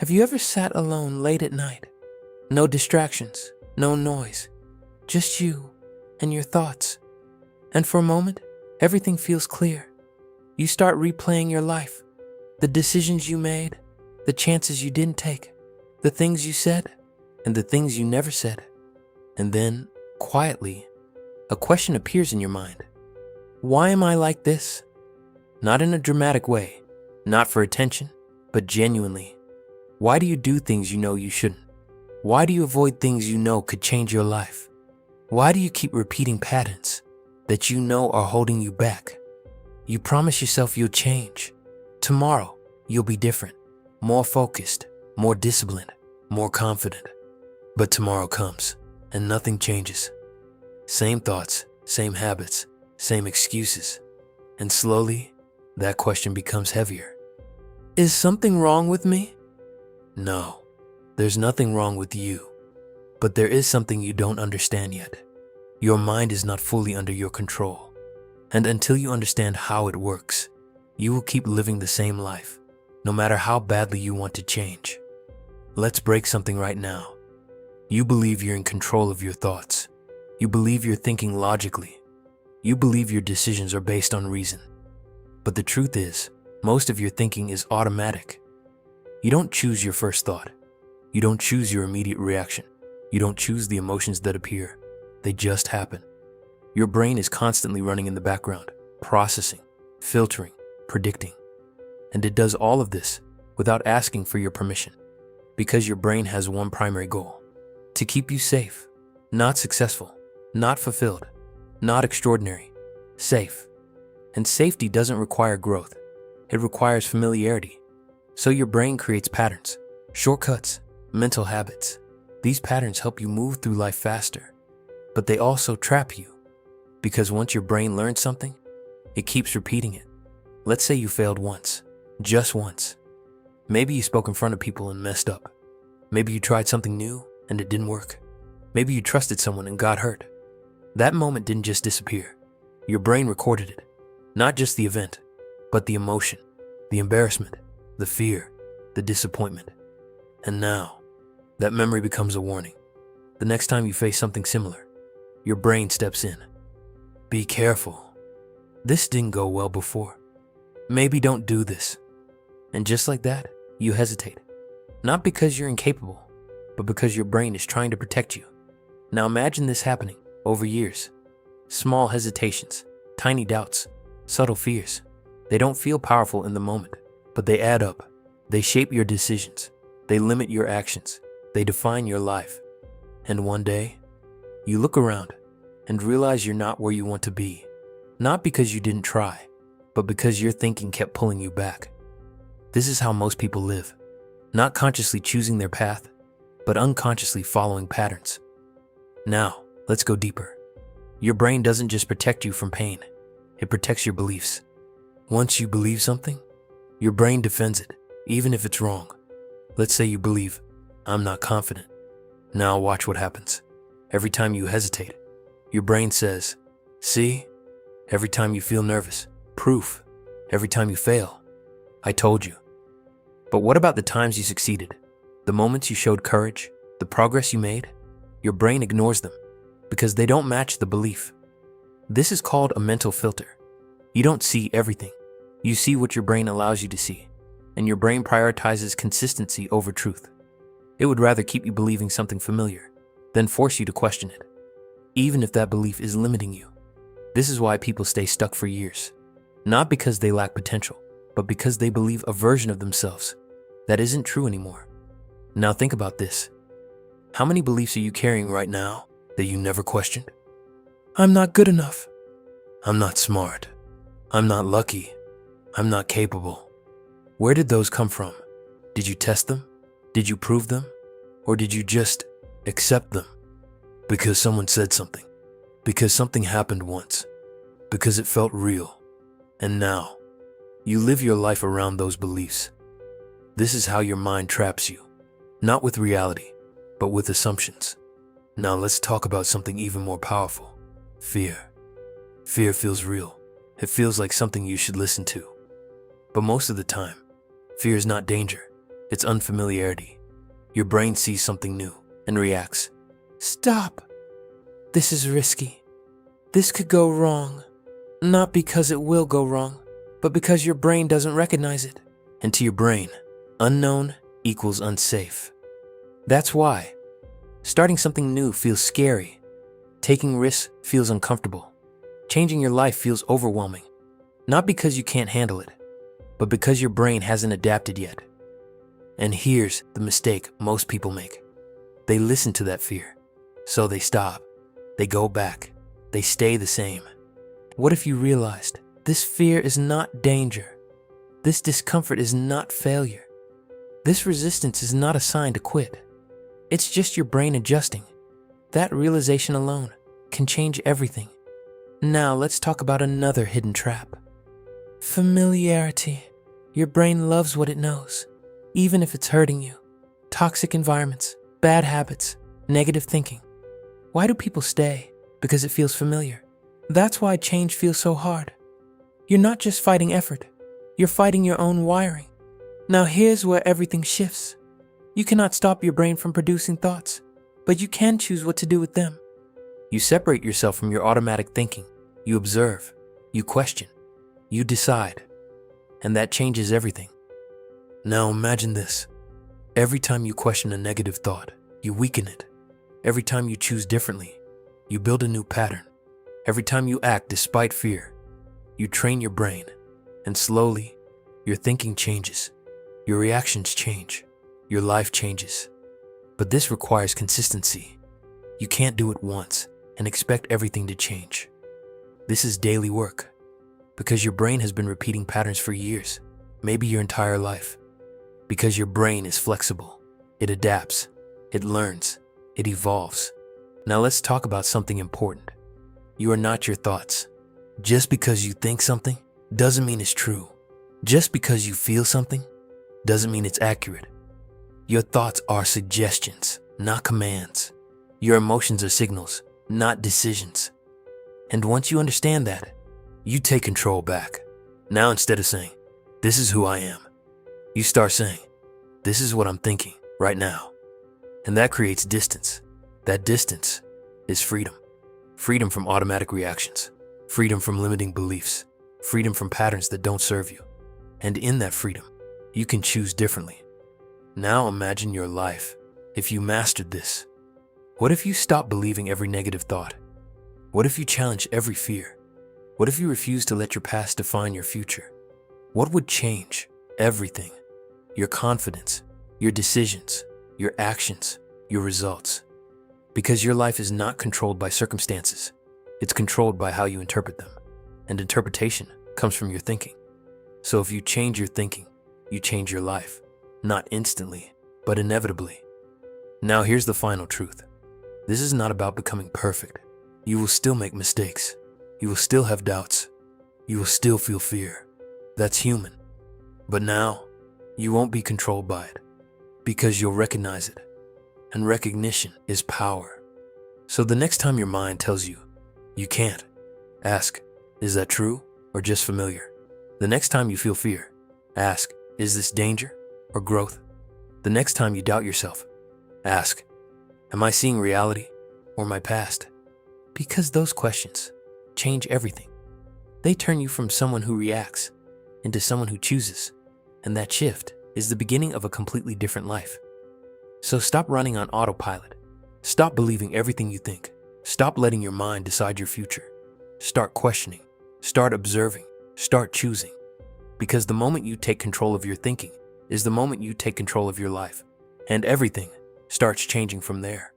Have you ever sat alone late at night? No distractions, no noise, just you and your thoughts. And for a moment, everything feels clear. You start replaying your life, the decisions you made, the chances you didn't take, the things you said, and the things you never said. And then, quietly, a question appears in your mind. Why am I like this? Not in a dramatic way, not for attention, but genuinely. Why do you do things you know you shouldn't? Why do you avoid things you know could change your life? Why do you keep repeating patterns that you know are holding you back? You promise yourself you'll change. Tomorrow, you'll be different, more focused, more disciplined, more confident. But tomorrow comes, and nothing changes. Same thoughts, same habits, same excuses. And slowly, that question becomes heavier. Is something wrong with me? No, there's nothing wrong with you. But there is something you don't understand yet. Your mind is not fully under your control. And until you understand how it works, you will keep living the same life, no matter how badly you want to change. Let's break something right now. You believe you're in control of your thoughts. You believe you're thinking logically. You believe your decisions are based on reason. But the truth is, most of your thinking is automatic. You don't choose your first thought. You don't choose your immediate reaction. You don't choose the emotions that appear. They just happen. Your brain is constantly running in the background, processing, filtering, predicting. And it does all of this without asking for your permission, because your brain has one primary goal: to keep you safe, not successful, not fulfilled, not extraordinary, safe. And safety doesn't require growth. It requires familiarity. So your brain creates patterns, shortcuts, mental habits. These patterns help you move through life faster, but they also trap you. Because once your brain learns something, it keeps repeating it. Let's say you failed once, just once. Maybe you spoke in front of people and messed up. Maybe you tried something new and it didn't work. Maybe you trusted someone and got hurt. That moment didn't just disappear. Your brain recorded it. Not just the event, but the emotion, the embarrassment, the fear, the disappointment. And now, that memory becomes a warning. The next time you face something similar, your brain steps in. Be careful. This didn't go well before. Maybe don't do this. And just like that, you hesitate. Not because you're incapable, but because your brain is trying to protect you. Now imagine this happening over years. Small hesitations, tiny doubts, subtle fears. They don't feel powerful in the moment, but they add up. They shape your decisions. They limit your actions. They define your life. And one day, you look around and realize you're not where you want to be. Not because you didn't try, but because your thinking kept pulling you back. This is how most people live. Not consciously choosing their path, but unconsciously following patterns. Now, let's go deeper. Your brain doesn't just protect you from pain. It protects your beliefs. Once you believe something, your brain defends it, even if it's wrong. Let's say you believe, I'm not confident. Now watch what happens. Every time you hesitate, your brain says, see? Every time you feel nervous, proof. Every time you fail, I told you. But what about the times you succeeded? The moments you showed courage, the progress you made? Your brain ignores them because they don't match the belief. This is called a mental filter. You don't see everything. You see what your brain allows you to see, and your brain prioritizes consistency over truth. It would rather keep you believing something familiar than force you to question it, even if that belief is limiting you. This is why people stay stuck for years, not because they lack potential, but because they believe a version of themselves that isn't true anymore. Now think about this. How many beliefs are you carrying right now that you never questioned? I'm not good enough. I'm not smart. I'm not lucky. I'm not capable. Where did those come from? Did you test them? Did you prove them? Or did you just accept them? Because someone said something. Because something happened once. Because it felt real. And now, you live your life around those beliefs. This is how your mind traps you. Not with reality, but with assumptions. Now let's talk about something even more powerful. Fear. Fear feels real. It feels like something you should listen to. But most of the time, fear is not danger. It's unfamiliarity. Your brain sees something new and reacts. Stop! This is risky. This could go wrong. Not because it will go wrong, but because your brain doesn't recognize it. And to your brain, unknown equals unsafe. That's why starting something new feels scary. Taking risks feels uncomfortable. Changing your life feels overwhelming. Not because you can't handle it, but because your brain hasn't adapted yet. And here's the mistake most people make. They listen to that fear, so they stop. They go back. They stay the same. What if you realized this fear is not danger? This discomfort is not failure. This resistance is not a sign to quit. It's just your brain adjusting. That realization alone can change everything. Now let's talk about another hidden trap. Familiarity. Your brain loves what it knows, even if it's hurting you. Toxic environments, bad habits, negative thinking. Why do people stay? Because it feels familiar. That's why change feels so hard. You're not just fighting effort, you're fighting your own wiring. Now here's where everything shifts. You cannot stop your brain from producing thoughts, but you can choose what to do with them. You separate yourself from your automatic thinking. You observe, you question, you decide, and that changes everything. Now imagine this. Every time you question a negative thought, you weaken it. Every time you choose differently, you build a new pattern. Every time you act despite fear, you train your brain, and slowly, your thinking changes. Your reactions change. Your life changes. But this requires consistency. You can't do it once and expect everything to change. This is daily work, because your brain has been repeating patterns for years, maybe your entire life. Because your brain is flexible. It adapts. It learns. It evolves. Now let's talk about something important. You are not your thoughts. Just because you think something doesn't mean it's true. Just because you feel something doesn't mean it's accurate. Your thoughts are suggestions, not commands. Your emotions are signals, not decisions. And once you understand that, you take control back. Now instead of saying, "This is who I am," you start saying, "This is what I'm thinking right now." And that creates distance. That distance is freedom. Freedom from automatic reactions. Freedom from limiting beliefs. Freedom from patterns that don't serve you. And in that freedom, you can choose differently. Now imagine your life if you mastered this. What if you stopped believing every negative thought? What if you challenged every fear? What if you refused to let your past define your future? What would change? Everything. Your confidence, your decisions, your actions, your results. Because your life is not controlled by circumstances. It's controlled by how you interpret them. And interpretation comes from your thinking. So if you change your thinking, you change your life. Not instantly, but inevitably. Now here's the final truth. This is not about becoming perfect. You will still make mistakes. You will still have doubts. You will still feel fear. That's human. But now, you won't be controlled by it, because you'll recognize it. And recognition is power. So the next time your mind tells you, you can't, ask, is that true or just familiar? The next time you feel fear, ask, is this danger or growth? The next time you doubt yourself, ask, am I seeing reality or my past? Because those questions change everything. They turn you from someone who reacts into someone who chooses. And that shift is the beginning of a completely different life. So stop running on autopilot. Stop believing everything you think. Stop letting your mind decide your future. Start questioning. Start observing. Start choosing. Because the moment you take control of your thinking is the moment you take control of your life. And everything starts changing from there.